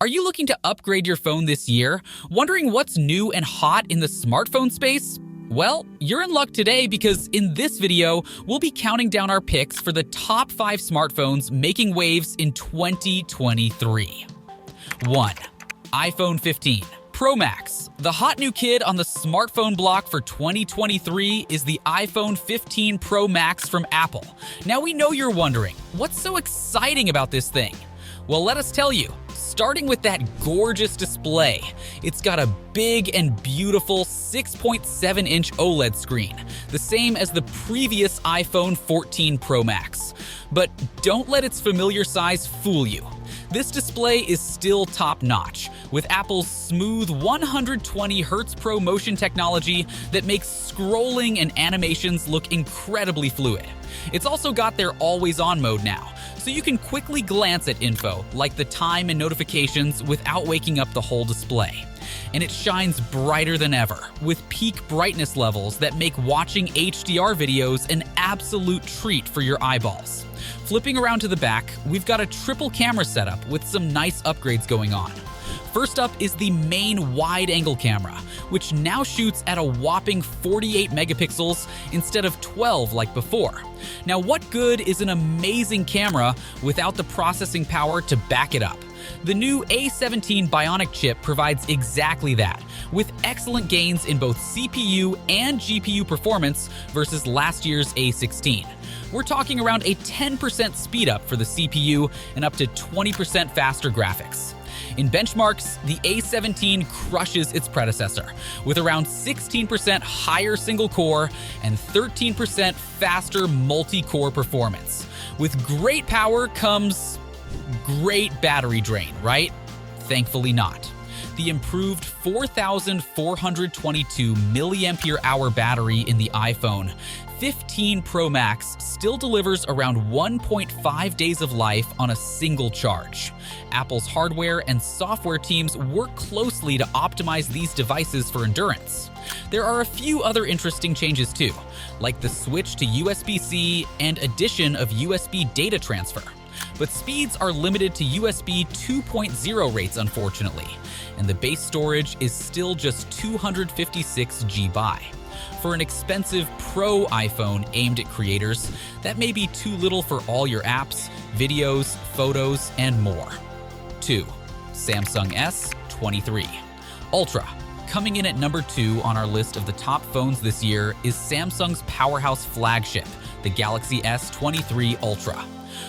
Are you looking to upgrade your phone this year? Wondering what's new and hot in the smartphone space? Well, you're in luck today because in this video, we'll be counting down our picks for the top 5 smartphones making waves in 2023. 1. iPhone 15 Pro Max. The hot new kid on the smartphone block for 2023 is the iPhone 15 Pro Max from Apple. Now we know you're wondering, what's so exciting about this thing? Well, let us tell you. Starting with that gorgeous display, it's got a big and beautiful 6.7-inch OLED screen, the same as the previous iPhone 14 Pro Max. But don't let its familiar size fool you. This display is still top-notch, with Apple's smooth 120Hz Pro Motion technology that makes scrolling and animations look incredibly fluid. It's also got their always-on mode now, so you can quickly glance at info, like the time and notifications, without waking up the whole display. And it shines brighter than ever, with peak brightness levels that make watching HDR videos an absolute treat for your eyeballs. Flipping around to the back, we've got a triple camera setup with some nice upgrades going on. First up is the main wide-angle camera, which now shoots at a whopping 48 megapixels instead of 12 like before. Now, what good is an amazing camera without the processing power to back it up? The new A17 Bionic chip provides exactly that, with excellent gains in both CPU and GPU performance versus last year's A16. We're talking around a 10% speed up for the CPU and up to 20% faster graphics. In benchmarks, the A17 crushes its predecessor, with around 16% higher single-core and 13% faster multi-core performance. With great power comes great battery drain, right? Thankfully not. The improved 4,422 mAh battery in the iPhone 15 Pro Max still delivers around 1.5 days of life on a single charge. Apple's hardware and software teams work closely to optimize these devices for endurance. There are a few other interesting changes too, like the switch to USB-C and addition of USB data transfer. But speeds are limited to USB 2.0 rates, unfortunately, and the base storage is still just 256 GB. For an expensive Pro iPhone aimed at creators, that may be too little for all your apps, videos, photos, and more. 2. Samsung S23 Ultra. Coming in at number 2 on our list of the top phones this year is Samsung's powerhouse flagship, the Galaxy S23 Ultra.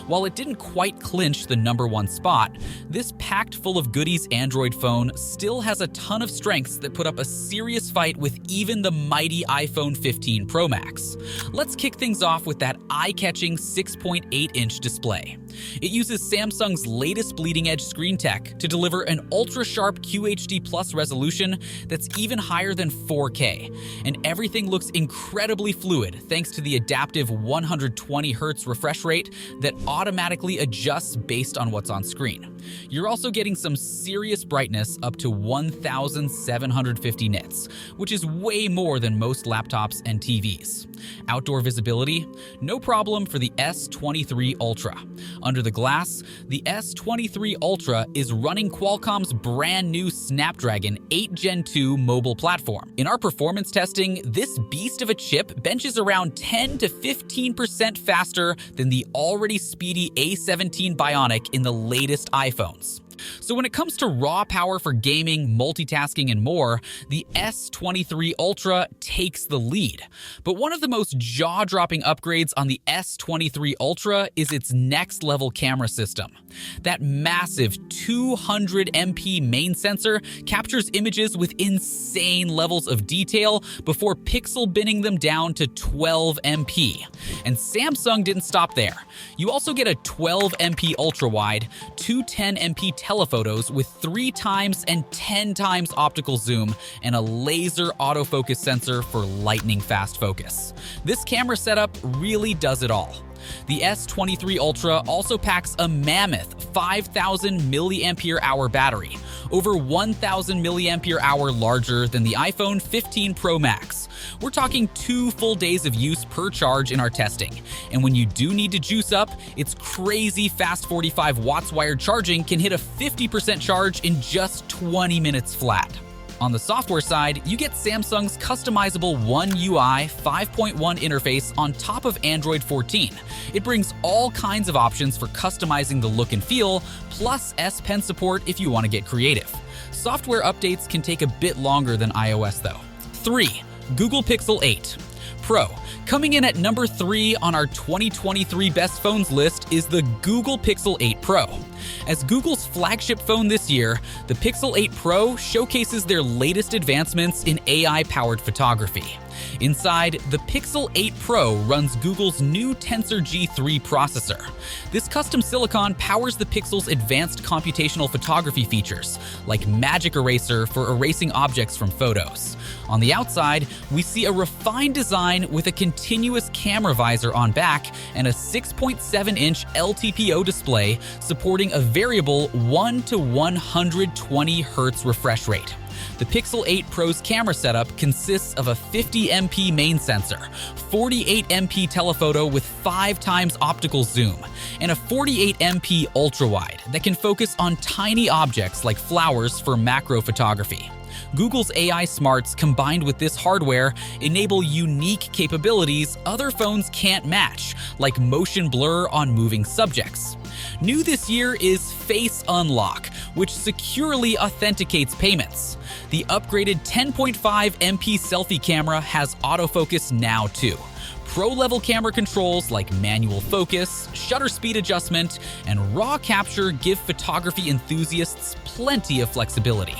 While it didn't quite clinch the number 1 spot, this packed full of goodies Android phone still has a ton of strengths that put up a serious fight with even the mighty iPhone 15 Pro Max. Let's kick things off with that eye-catching 6.8-inch display. It uses Samsung's latest bleeding-edge screen tech to deliver an ultra-sharp QHD+ resolution that's even higher than 4K, and everything looks incredibly fluid thanks to the adaptive 120Hz refresh rate that automatically adjusts based on what's on screen. You're also getting some serious brightness up to 1,750 nits, which is way more than most laptops and TVs. Outdoor visibility? No problem for the S23 Ultra. Under the glass, the S23 Ultra is running Qualcomm's brand new Snapdragon 8 Gen 2 mobile platform. In our performance testing, this beast of a chip benches around 10 to 15% faster than the already speedy A17 Bionic in the latest iPhones. So when it comes to raw power for gaming, multitasking, and more, the S23 Ultra takes the lead. But one of the most jaw-dropping upgrades on the S23 Ultra is its next-level camera system. That massive 200 MP main sensor captures images with insane levels of detail before pixel binning them down to 12 MP. And Samsung didn't stop there. You also get a 12 MP ultra-wide, two 10 MP telephotos with 3 times and 10 times optical zoom, and a laser autofocus sensor for lightning fast focus. This camera setup really does it all. The S23 Ultra also packs a mammoth 5,000 mAh battery, over 1,000 mAh larger than the iPhone 15 Pro Max. We're talking 2 full days of use per charge in our testing. And when you do need to juice up, its crazy fast 45 watts wired charging can hit a 50% charge in just 20 minutes flat. On the software side, you get Samsung's customizable One UI 5.1 interface on top of Android 14. It brings all kinds of options for customizing the look and feel, plus S Pen support if you want to get creative. Software updates can take a bit longer than iOS though. 3. Google Pixel 8 Pro. Coming in at number 3 on our 2023 best phones list is the Google Pixel 8 Pro. As Google's flagship phone this year, the Pixel 8 Pro showcases their latest advancements in AI-powered photography. Inside, the Pixel 8 Pro runs Google's new Tensor G3 processor. This custom silicon powers the Pixel's advanced computational photography features, like Magic Eraser for erasing objects from photos. On the outside, we see a refined design with a continuous camera visor on back and a 6.7-inch LTPO display supporting a variable 1 to 120 Hz refresh rate. The Pixel 8 Pro's camera setup consists of a 50MP main sensor, 48MP telephoto with 5 times optical zoom, and a 48MP ultrawide that can focus on tiny objects like flowers for macro photography. Google's AI smarts combined with this hardware enable unique capabilities other phones can't match, like motion blur on moving subjects. New this year is Face Unlock, which securely authenticates payments. The upgraded 10.5MP selfie camera has autofocus now too. Pro-level camera controls like manual focus, shutter speed adjustment, and RAW capture give photography enthusiasts plenty of flexibility.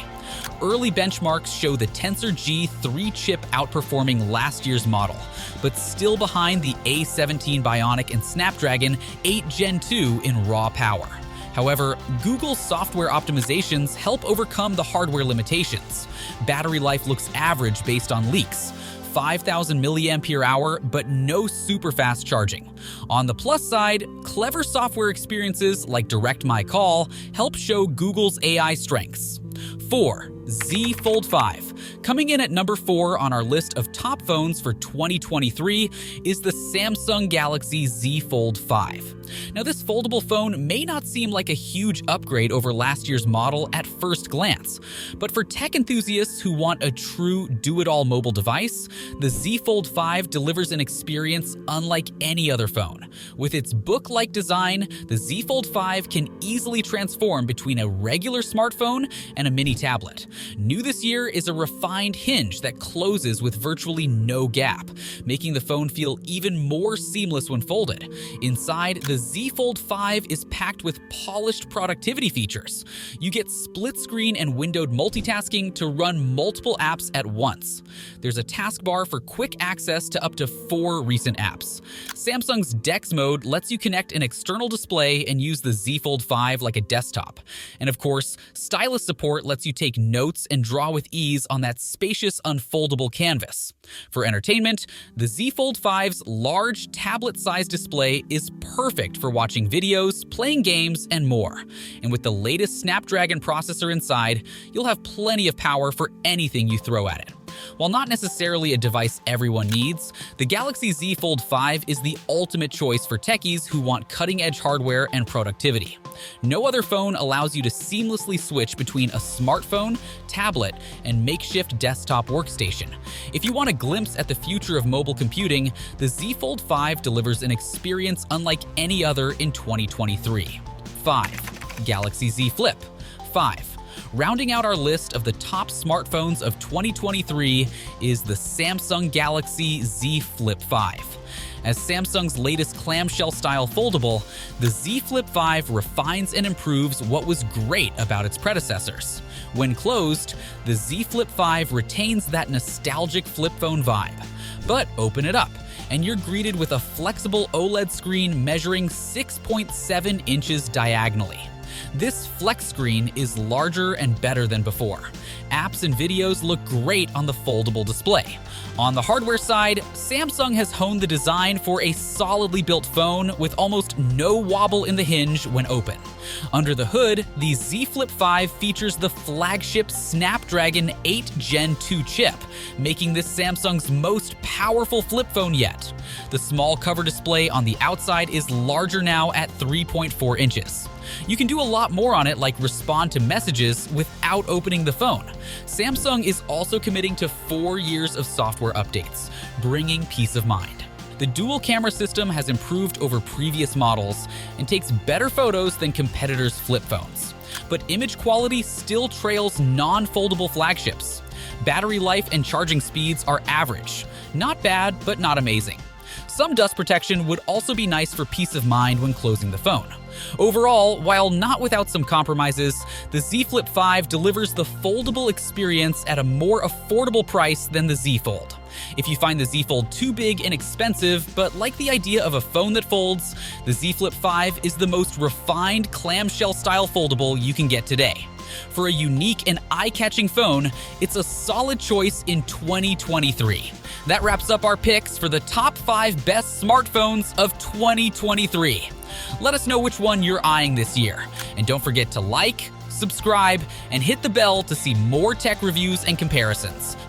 Early benchmarks show the Tensor G3 chip outperforming last year's model, but still behind the A17 Bionic and Snapdragon 8 Gen 2 in raw power. However, Google's software optimizations help overcome the hardware limitations. Battery life looks average based on leaks, 5,000 mAh, but no super fast charging. On the plus side, clever software experiences like Direct My Call help show Google's AI strengths. 4. Z Fold 5. Coming in at number 4 on our list of top phones for 2023 is the Samsung Galaxy Z Fold 5. Now, this foldable phone may not seem like a huge upgrade over last year's model at first glance, but for tech enthusiasts who want a true do-it-all mobile device, the Z Fold 5 delivers an experience unlike any other phone. With its book-like design, the Z Fold 5 can easily transform between a regular smartphone and a mini tablet. New this year is a refined hinge that closes with virtually no gap, making the phone feel even more seamless when folded. Inside, the Z Fold 5 is packed with polished productivity features. You get split screen and windowed multitasking to run multiple apps at once. There's a taskbar for quick access to up to 4 recent apps. Samsung's DeX mode lets you connect an external display and use the Z Fold 5 like a desktop. And of course, stylus support lets you take notes and draw with ease on that spacious unfoldable canvas. For entertainment, the Z Fold 5's large tablet-sized display is perfect for watching videos, playing games, and more. And with the latest Snapdragon processor inside, you'll have plenty of power for anything you throw at it. While not necessarily a device everyone needs, the Galaxy Z Fold 5 is the ultimate choice for techies who want cutting-edge hardware and productivity. No other phone allows you to seamlessly switch between a smartphone, tablet, and makeshift desktop workstation. If you want a glimpse at the future of mobile computing, the Z Fold 5 delivers an experience unlike any other in 2023. 5. Galaxy Z Flip 5. Rounding out our list of the top smartphones of 2023 is the Samsung Galaxy Z Flip 5. As Samsung's latest clamshell-style foldable, the Z Flip 5 refines and improves what was great about its predecessors. When closed, the Z Flip 5 retains that nostalgic flip phone vibe. But open it up, and you're greeted with a flexible OLED screen measuring 6.7 inches diagonally. This flex screen is larger and better than before. Apps and videos look great on the foldable display. On the hardware side, Samsung has honed the design for a solidly built phone with almost no wobble in the hinge when open. Under the hood, the Z Flip 5 features the flagship Snapdragon 8 Gen 2 chip, making this Samsung's most powerful flip phone yet. The small cover display on the outside is larger now at 3.4 inches. You can do a lot more on it, like respond to messages without opening the phone. Samsung is also committing to 4 years of software updates, bringing peace of mind. The dual camera system has improved over previous models and takes better photos than competitors' flip phones. But image quality still trails non-foldable flagships. Battery life and charging speeds are average. Not bad, but not amazing. Some dust protection would also be nice for peace of mind when closing the phone. Overall, while not without some compromises, the Z Flip 5 delivers the foldable experience at a more affordable price than the Z Fold. If you find the Z Fold too big and expensive, but like the idea of a phone that folds, the Z Flip 5 is the most refined clamshell-style foldable you can get today. For a unique and eye-catching phone, it's a solid choice in 2023. That wraps up our picks for the top 5 best smartphones of 2023. Let us know which one you're eyeing this year. And don't forget to like, subscribe, and hit the bell to see more tech reviews and comparisons.